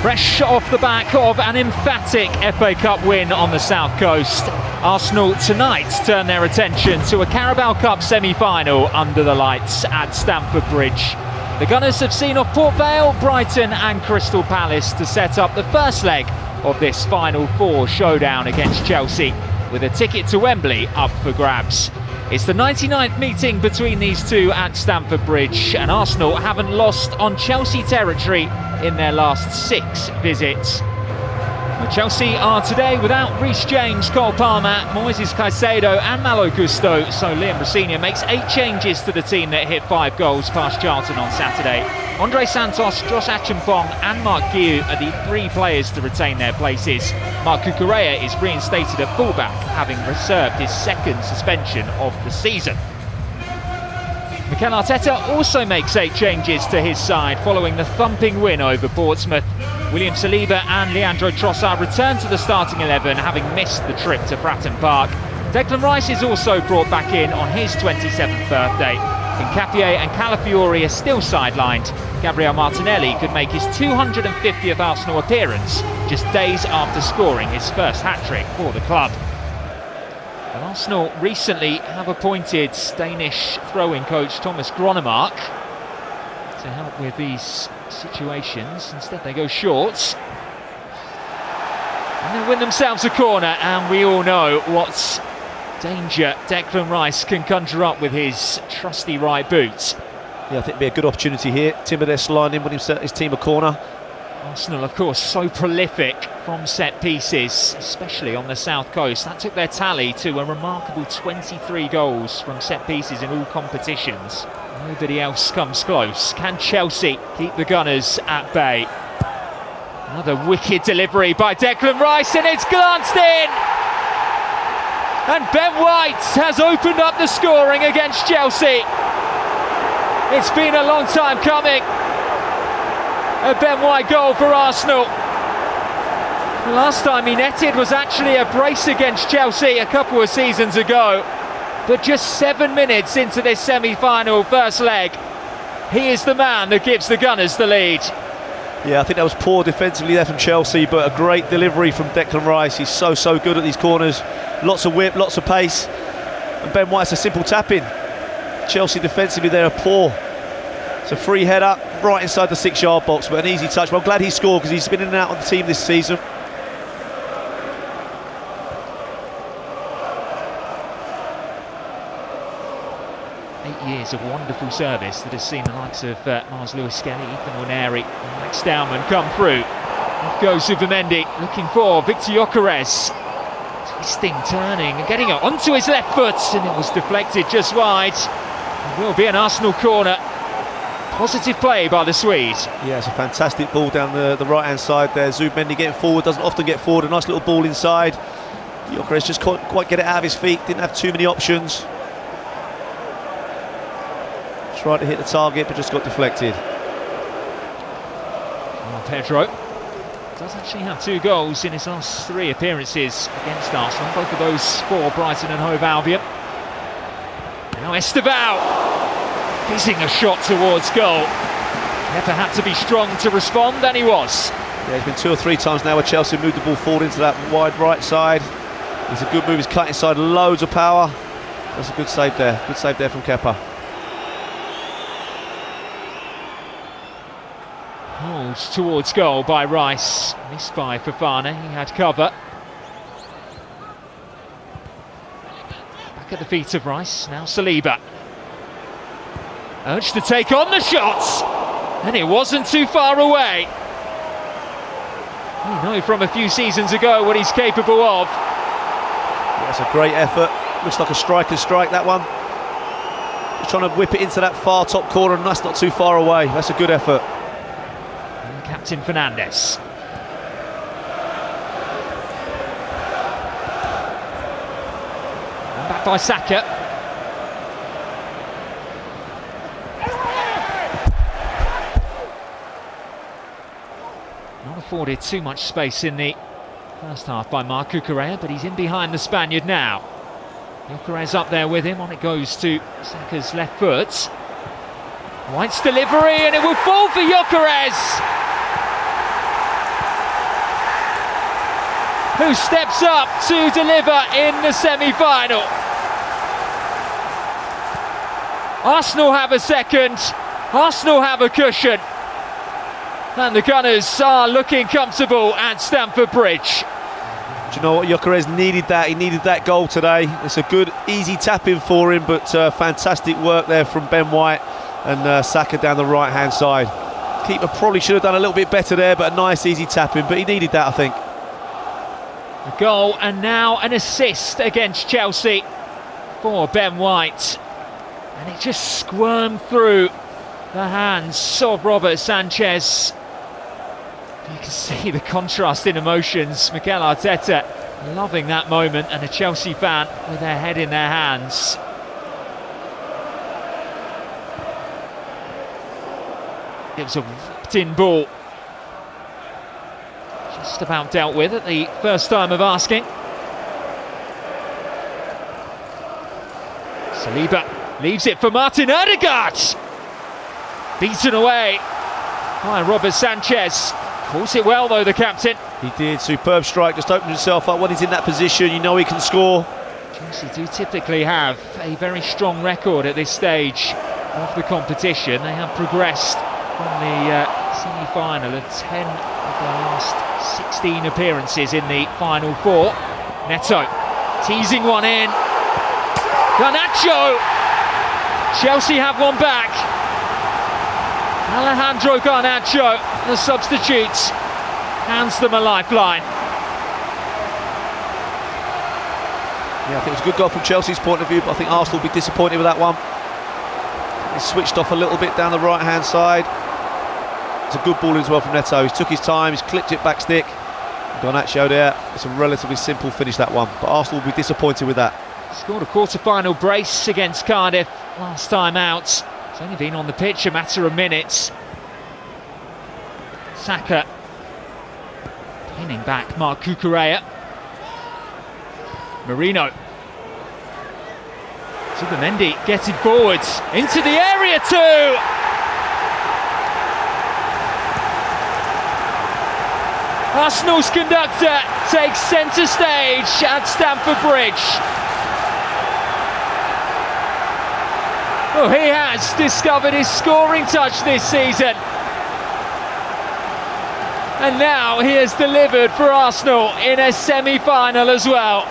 Fresh off the back of an emphatic FA Cup win on the South Coast, Arsenal tonight turn their attention to a Carabao Cup semi-final under the lights at Stamford Bridge. The Gunners have seen off Port Vale, Brighton and Crystal Palace to set up the first leg of this Final Four showdown against Chelsea, with a ticket to Wembley up for grabs. It's the 99th meeting between these two at Stamford Bridge, and Arsenal haven't lost on Chelsea territory in their last 6 visits. But Chelsea are today without Reece James, Cole Palmer, Moises Caicedo and Malo Gusto, so Liam Rosenior makes 8 changes to the team that hit 5 goals past Charlton on Saturday. Andre Santos, Josh Acheampong and Mark Guiu are the 3 players to retain their places. Marc Cucurella is reinstated at fullback, having served his 2nd suspension of the season. Mikel Arteta also makes 8 changes to his side following the thumping win over Portsmouth. William Saliba and Leandro Trossard return to the starting 11, having missed the trip to Fratton Park. Declan Rice is also brought back in on his 27th birthday. Hincapié and Calafiori are still sidelined. Gabriel Martinelli could make his 250th Arsenal appearance just days after scoring his first hat-trick for the club. And Arsenal recently have appointed Danish throwing coach Thomas Gronemark to help with these situations. Instead they go short and they win themselves a corner, and we all know what danger Declan Rice can conjure up with his trusty right boot. Yeah, I think it'd be a good opportunity here. Timber lining with his team a corner. Arsenal, of course, so prolific from set pieces, especially on the South Coast. That took their tally to a remarkable 23 goals from set pieces in all competitions. Nobody else comes close. Can Chelsea keep the Gunners at bay? Another wicked delivery by Declan Rice, and it's glanced in! And Ben White has opened up the scoring against Chelsea. It's been a long time coming. A Ben White goal for Arsenal. The last time he netted was actually a brace against Chelsea a couple of seasons ago. But just 7 minutes into this semi-final first leg, he is the man that gives the Gunners the lead. Yeah, I think that was poor defensively there from Chelsea, but a great delivery from Declan Rice. He's so good at these corners. Lots of whip, lots of pace. And Ben White's a simple tap-in. Chelsea defensively, they're poor. It's a free header right inside the 6-yard box, but an easy touch. But I'm glad he scored because he's been in and out of the team this season. Years of wonderful service that has seen the likes of Mars Lewis-Skelly, Ethan Nwaneri and Max Staumann come through. Off goes Zubimendi, looking for Victor Gyökeres. Twisting, turning and getting it onto his left foot, and it was deflected just wide. It will be an Arsenal corner. Positive play by the Swede. Yeah, it's a fantastic ball down the right-hand side there. Zubimendi getting forward, doesn't often get forward. A nice little ball inside. Gyökeres just can't quite get it out of his feet, didn't have too many options. Tried to hit the target, but just got deflected. Well, Pedro does actually have 2 goals in his last 3 appearances against Arsenal, both of those for Brighton and Hove Albion. Now Estevao fizzing a shot towards goal. Never had to be strong to respond, and he was. Yeah, it's been 2 or 3 times now where Chelsea moved the ball forward into that wide right side. It's a good move, he's cut inside, loads of power. That's a good save there from Kepa. Holds towards goal by Rice, missed by Fofana, he had cover. Back at the feet of Rice, now Saliba. Urged to take on the shots, and it wasn't too far away. We know from a few seasons ago what he's capable of. That's a great effort, looks like a striker's strike, that one. Just trying to whip it into that far top corner, and that's not too far away. That's a good effort. Captain Fernandes. And back by Saka. Not afforded too much space in the first half by Marc Cucurella, but he's in behind the Spaniard now. Gyökeres up there with him, on it goes to Saka's left foot. White's delivery, and it will fall for Gyökeres. who steps up to deliver in the semi-final. Arsenal have a second, Arsenal have a cushion, and the Gunners are looking comfortable at Stamford Bridge. Do you know what? Gyökeres needed that. He needed that goal today. It's a good, easy tap-in for him, but fantastic work there from Ben White and Saka down the right-hand side. Keeper probably should have done a little bit better there, but a nice, easy tap-in. But he needed that, I think. A goal and now an assist against Chelsea for Ben White. And it just squirmed through the hands of Robert Sanchez. You can see the contrast in emotions. Mikel Arteta loving that moment, and a Chelsea fan with their head in their hands. It was a whipped-in ball. Just about dealt with at the first time of asking. Saliba leaves it for Martin Ødegaard. Beaten away by Robert Sanchez. Calls it well though, the captain. He did, superb strike, just opened himself up when he's in that position. You know he can score. Chelsea do typically have a very strong record at this stage of the competition. They have progressed from the semi-final of 10 of their last 16 appearances in the final four. Neto teasing one in. Garnacho! Chelsea have one back. Alejandro Garnacho, the substitute, hands them a lifeline. Yeah, I think it was a good goal from Chelsea's point of view, but I think Arsenal will be disappointed with that one. He switched off a little bit down the right-hand side. It's a good ball as well from Neto. He's took his time, he's clipped it back stick. Garnacho there. It's a relatively simple finish, that one, but Arsenal will be disappointed with that. Scored a quarter-final brace against Cardiff last time out. He's only been on the pitch a matter of minutes. Saka pinning back Marc Cucurella. Marino. Zubimendi getting forwards into the area too. Arsenal's conductor takes centre stage at Stamford Bridge. Well, he has discovered his scoring touch this season. And now he has delivered for Arsenal in a semi-final as well.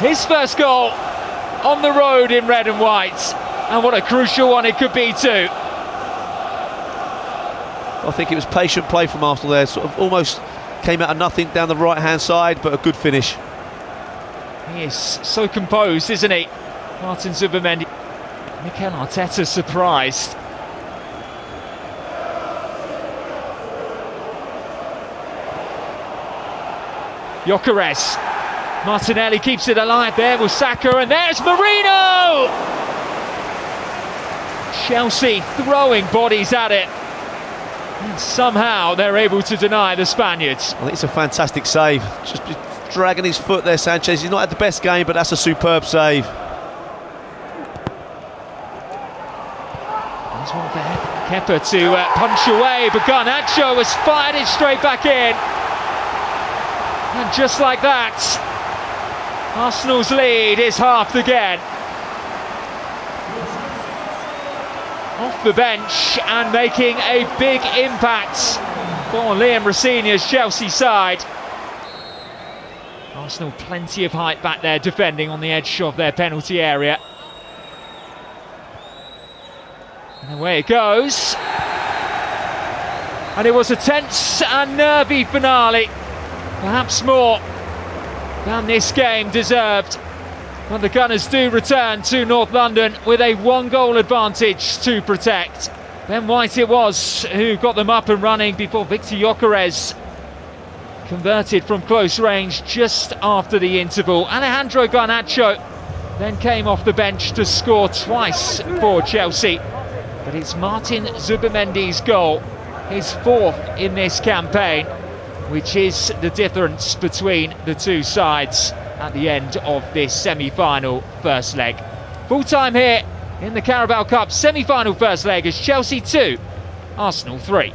His first goal on the road in red and white. And what a crucial one it could be too. I think it was patient play from Arsenal there. Sort of almost came out of nothing down the right-hand side, but a good finish. He is so composed, isn't he? Martin Zubimendi. Mikel Arteta surprised. Gyökeres. Martinelli keeps it alive there with Saka, and there's Marino! Chelsea throwing bodies at it. And somehow they're able to deny the Spaniards. I think it's a fantastic save. Just dragging his foot there, Sanchez. He's not had the best game, but that's a superb save. There's one for Kepa to punch away, but Garnacho has fired it straight back in. And just like that, Arsenal's lead is halved again. Off the bench and making a big impact for Liam Rosenior's Chelsea side. Arsenal plenty of height back there defending on the edge of their penalty area. And away it goes. And it was a tense and nervy finale. Perhaps more than this game deserved. But the Gunners do return to North London with a one-goal advantage to protect. Ben White it was who got them up and running before Victor Gyökeres converted from close range just after the interval. Alejandro Garnacho then came off the bench to score twice for Chelsea. But it's Martin Zubimendi's goal, his fourth in this campaign, which is the difference between the two sides at the end of this semi-final first leg. Full time here in the Carabao Cup semi-final first leg as Chelsea 2, Arsenal 3.